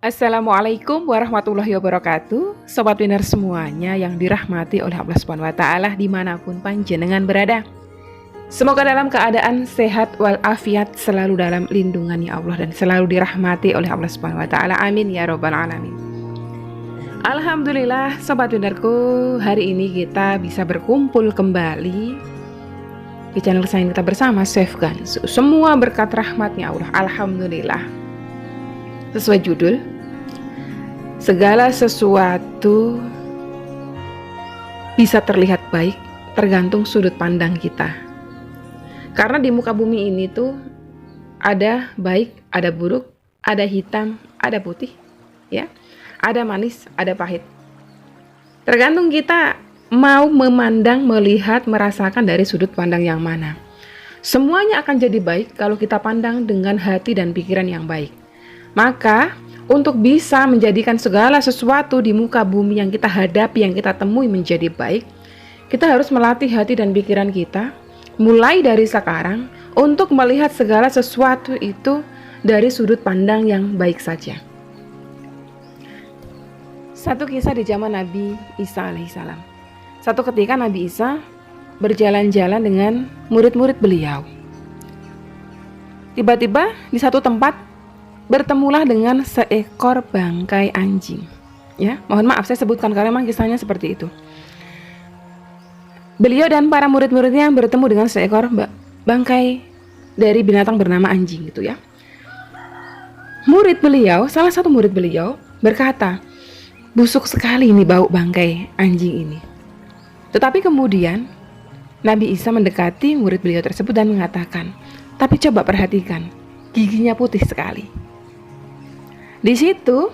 Assalamualaikum warahmatullahi wabarakatuh. Sobat Winner semuanya yang dirahmati oleh Allah Subhanahu wa taala dimanapun panjenengan berada. Semoga dalam keadaan sehat walafiat, selalu dalam lindungan ya Allah dan selalu dirahmati oleh Allah Subhanahu wa taala. Amin ya rabbal alamin. Alhamdulillah sobat Winnerku, hari ini kita bisa berkumpul kembali di channel kesayangan kita bersama Chef Gansu. Semua berkat rahmatnya Allah. Alhamdulillah. Sesuai judul, segala sesuatu bisa terlihat baik tergantung sudut pandang kita. Karena di muka bumi ini tuh ada baik, ada buruk, ada hitam, ada putih, ya. Ada manis, ada pahit. Tergantung kita mau memandang, melihat, merasakan dari sudut pandang yang mana. Semuanya akan jadi baik kalau kita pandang dengan hati dan pikiran yang baik. Maka untuk bisa menjadikan segala sesuatu di muka bumi yang kita hadapi, yang kita temui menjadi baik, kita harus melatih hati dan pikiran kita mulai dari sekarang untuk melihat segala sesuatu itu dari sudut pandang yang baik saja. Satu kisah di zaman Nabi Isa alaihissalam. Satu ketika Nabi Isa berjalan-jalan dengan murid-murid beliau. Tiba-tiba di satu tempat bertemulah dengan seekor bangkai anjing. Ya, mohon maaf saya sebutkan karena memang kisahnya seperti itu. Beliau dan para murid-muridnya bertemu dengan seekor bangkai dari binatang bernama anjing gitu ya. Murid beliau, salah satu murid beliau berkata, "Busuk sekali ini bau bangkai anjing ini." Tetapi kemudian Nabi Isa mendekati murid beliau tersebut dan mengatakan, "Tapi coba perhatikan, giginya putih sekali." Di situ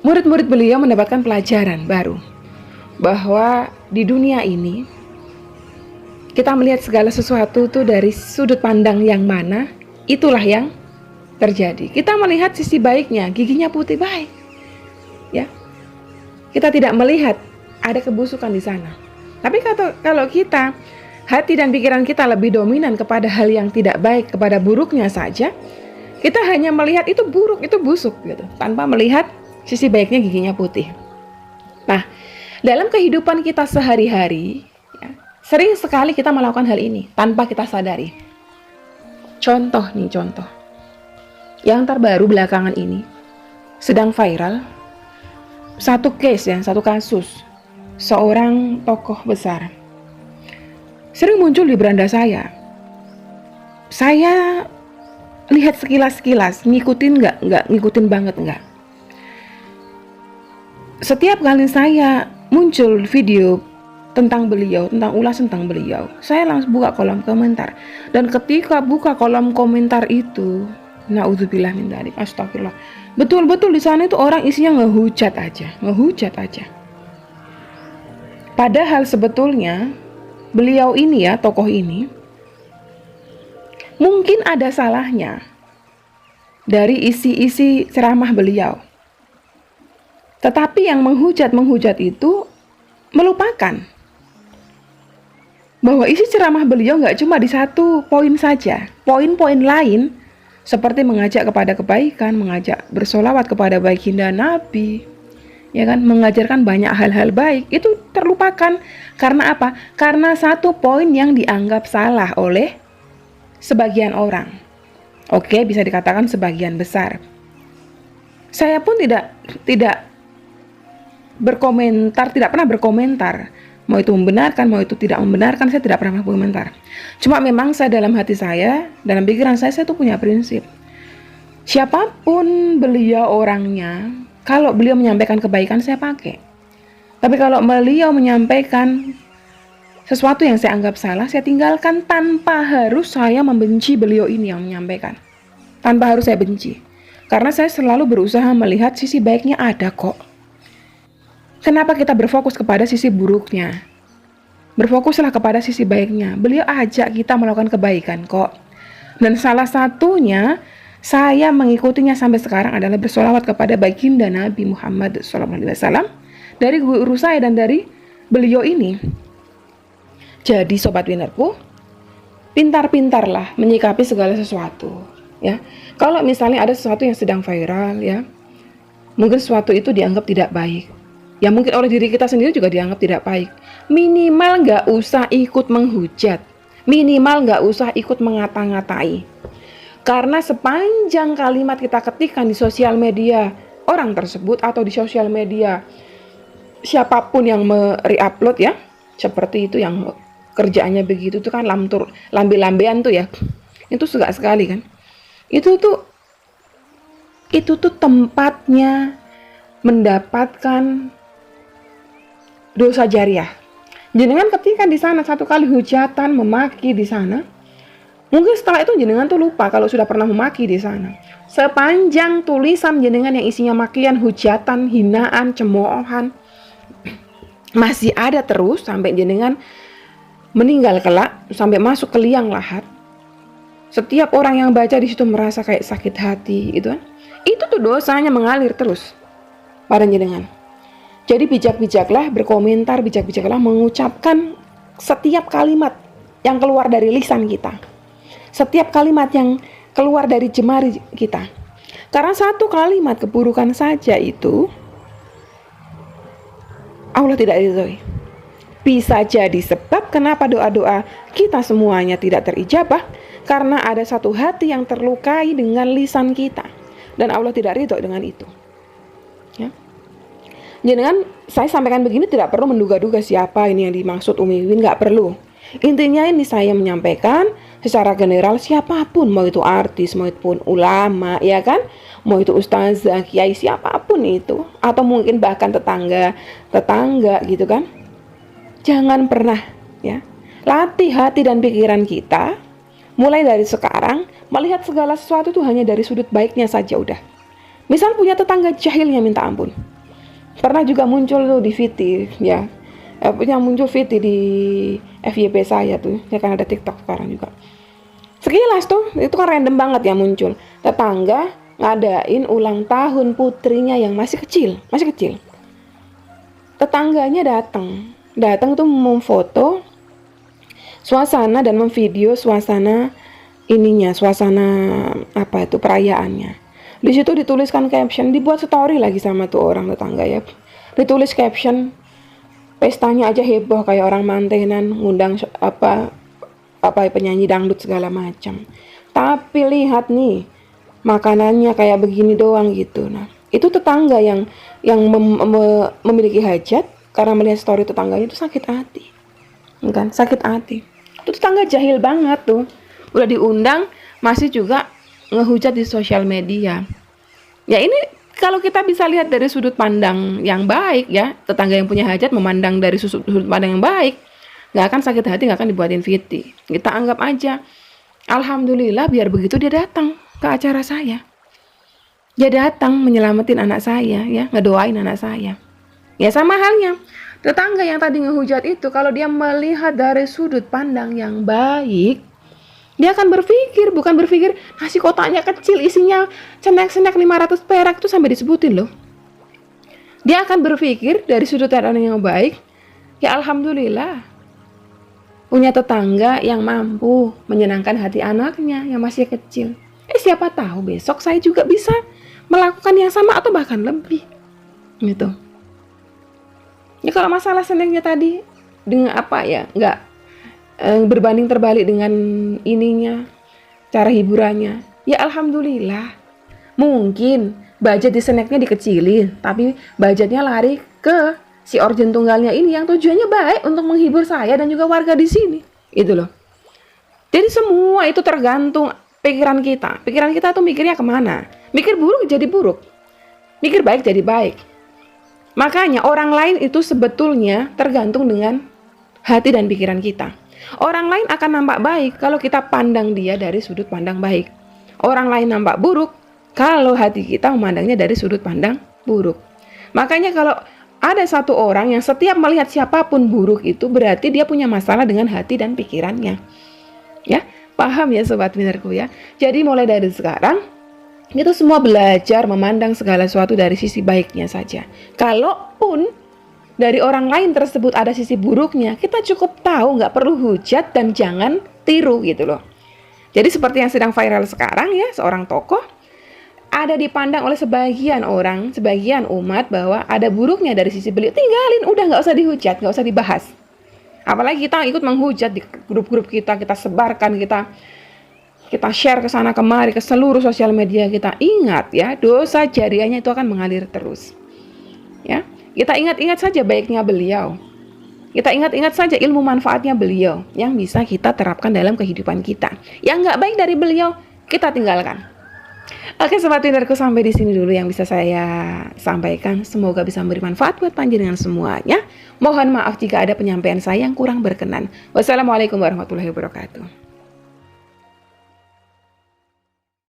murid-murid beliau mendapatkan pelajaran baru bahwa di dunia ini kita melihat segala sesuatu itu dari sudut pandang yang mana, itulah yang terjadi. Kita melihat sisi baiknya, giginya putih, baik. Ya. Kita tidak melihat ada kebusukan di sana. Tapi kalau kita hati dan pikiran kita lebih dominan kepada hal yang tidak baik, kepada buruknya saja, kita hanya melihat itu buruk, itu busuk gitu, tanpa melihat sisi baiknya giginya putih. Nah, dalam kehidupan kita sehari-hari, ya, sering sekali kita melakukan hal ini tanpa kita sadari. Contoh yang terbaru belakangan ini sedang viral satu case ya, satu kasus seorang tokoh besar sering muncul di beranda saya. Saya lihat sekilas, ngikutin nggak ngikutin banget nggak. Setiap kali saya muncul video tentang beliau, tentang ulasan tentang beliau, saya langsung buka kolom komentar. Dan ketika buka kolom komentar itu, naudzubillah min dzalik, astagfirullah, betul-betul di sana itu orang isinya ngehujat aja. Padahal sebetulnya beliau ini ya, tokoh ini mungkin ada salahnya dari isi-isi ceramah beliau. Tetapi yang menghujat itu melupakan bahwa isi ceramah beliau nggak cuma di satu poin saja. Poin-poin lain seperti mengajak kepada kebaikan, mengajak bersolawat kepada baginda Nabi, ya kan, mengajarkan banyak hal-hal baik, itu terlupakan. Karena apa? Karena satu poin yang dianggap salah oleh sebagian orang. Oke, bisa dikatakan sebagian besar. Saya pun tidak berkomentar, tidak pernah berkomentar. Mau itu membenarkan, mau itu tidak membenarkan, saya tidak pernah berkomentar. Cuma memang saya dalam hati saya, dalam pikiran saya tuh punya prinsip. Siapapun beliau orangnya, kalau beliau menyampaikan kebaikan saya pakai. Tapi kalau beliau menyampaikan sesuatu yang saya anggap salah, saya tinggalkan tanpa harus saya membenci beliau ini yang menyampaikan. Tanpa harus saya benci. Karena saya selalu berusaha melihat sisi baiknya ada kok. Kenapa kita berfokus kepada sisi buruknya? Berfokuslah kepada sisi baiknya. Beliau ajak kita melakukan kebaikan kok. Dan salah satunya saya mengikutinya sampai sekarang adalah bersolawat kepada baginda Nabi Muhammad SAW dari guru saya dan dari beliau ini. Jadi sobat winnerku, pintar-pintarlah menyikapi segala sesuatu. ya. Kalau misalnya ada sesuatu yang sedang viral ya, mungkin sesuatu itu dianggap tidak baik. Ya mungkin oleh diri kita sendiri juga dianggap tidak baik. Minimal nggak usah ikut menghujat. Minimal nggak usah ikut mengata-ngatai. Karena sepanjang kalimat kita ketikkan di sosial media orang tersebut atau di sosial media siapapun yang re-upload ya, seperti itu yang kerjaannya begitu tuh kan lambe-lambean tuh ya. Itu suka sekali kan. Itu tuh tempatnya mendapatkan dosa jariah. Jenengan ketika di sana satu kali hujatan, memaki di sana, mungkin setelah itu jenengan tuh lupa kalau sudah pernah memaki di sana. Sepanjang tulisan jenengan yang isinya makian, hujatan, hinaan, cemoohan masih ada terus sampai jenengan meninggal kelak, sampai masuk ke liang lahat. Setiap orang yang baca di situ merasa kayak sakit hati, gitu kan? Itu tuh dosanya mengalir terus pada jenengan. Jadi bijak-bijaklah berkomentar, bijak-bijaklah mengucapkan setiap kalimat yang keluar dari lisan kita. Setiap kalimat yang keluar dari jemari kita. Karena satu kalimat keburukan saja itu Allah tidak ridhoi. Bisa jadi sebab kenapa doa-doa kita semuanya tidak terijabah, karena ada satu hati yang terlukai dengan lisan kita. Dan Allah tidak ridho dengan itu. Ya. Jenengan, saya sampaikan begini tidak perlu menduga-duga siapa ini yang dimaksud Umi Wiwin, nggak perlu. Intinya ini saya menyampaikan secara general siapapun, mau itu artis, mau itu pun ulama, ya kan, mau itu ustazah, kiai, siapapun itu, atau mungkin bahkan tetangga gitu kan. Jangan pernah ya latih hati dan pikiran kita mulai dari sekarang melihat segala sesuatu itu hanya dari sudut baiknya saja udah. Misal punya tetangga jahilnya minta ampun. Pernah juga muncul tuh di VT ya. Yang muncul VT di FYP saya tuh, ya kan ada TikTok sekarang juga. Sekilas tuh, itu kan random banget ya muncul. Tetangga ngadain ulang tahun putrinya yang masih kecil. Tetangganya datang tuh memfoto suasana dan memvideo suasana apa itu perayaannya. Di situ dituliskan caption, dibuat story lagi sama tuh orang tetangga ya. Ditulis caption, pestanya aja heboh kayak orang mantenan, ngundang apa penyanyi dangdut segala macam. Tapi lihat nih, makanannya kayak begini doang gitu. Nah, itu tetangga yang memiliki hajat karena melihat story tetangganya itu sakit hati. Kan? Sakit hati. Itu tetangga jahil banget tuh. Udah diundang masih juga ngehujat di sosial media. Ya ini kalau kita bisa lihat dari sudut pandang yang baik ya, tetangga yang punya hajat memandang dari sudut pandang yang baik, nggak akan sakit hati, nggak akan dibuatin VT. Kita anggap aja, alhamdulillah biar begitu dia datang ke acara saya. Dia datang menyelamatin anak saya ya, ngedoain anak saya. Ya sama halnya, tetangga yang tadi ngehujat itu kalau dia melihat dari sudut pandang yang baik, dia akan bukan berpikir nasi kotaknya kecil isinya cenek-cenek 500 perak itu sampai disebutin loh. Dia akan berpikir dari sudut pandang yang baik, ya alhamdulillah punya tetangga yang mampu menyenangkan hati anaknya yang masih kecil. Siapa tahu besok saya juga bisa melakukan yang sama atau bahkan lebih. Gitu. Ya kalau masalah senengnya tadi dengan apa ya, nggak berbanding terbalik dengan ininya, cara hiburannya. Ya alhamdulillah. Mungkin budget di snacknya dikecilin, tapi budgetnya lari ke si organ tunggalnya ini yang tujuannya baik untuk menghibur saya dan juga warga di sini. Itu loh. Jadi semua itu tergantung pikiran kita. Pikiran kita tuh mikirnya kemana? Mikir buruk jadi buruk. Mikir baik jadi baik. Makanya orang lain itu sebetulnya tergantung dengan hati dan pikiran kita. Orang lain akan nampak baik kalau kita pandang dia dari sudut pandang baik. Orang lain nampak buruk kalau hati kita memandangnya dari sudut pandang buruk. Makanya kalau ada satu orang yang setiap melihat siapapun buruk itu berarti dia punya masalah dengan hati dan pikirannya. Ya, paham ya sobat Winnerku ya. Jadi mulai dari sekarang kita semua belajar memandang segala sesuatu dari sisi baiknya saja. Kalaupun dari orang lain tersebut ada sisi buruknya, kita cukup tahu, nggak perlu hujat dan jangan tiru gitu loh. Jadi seperti yang sedang viral sekarang ya, seorang tokoh ada dipandang oleh sebagian orang, sebagian umat bahwa ada buruknya dari sisi beliau, tinggalin, udah nggak usah dihujat, nggak usah dibahas. Apalagi kita ikut menghujat di grup-grup kita sebarkan, kita share ke sana kemari ke seluruh sosial media kita. Ingat ya, dosa jariahnya itu akan mengalir terus. Ya, kita ingat-ingat saja baiknya beliau. Kita ingat-ingat saja ilmu manfaatnya beliau yang bisa kita terapkan dalam kehidupan kita. Yang nggak baik dari beliau, kita tinggalkan. Oke, Sobat Winderku, sampai di sini dulu yang bisa saya sampaikan. Semoga bisa memberi manfaat buat panjenengan semuanya. Mohon maaf jika ada penyampaian saya yang kurang berkenan. Wassalamualaikum warahmatullahi wabarakatuh.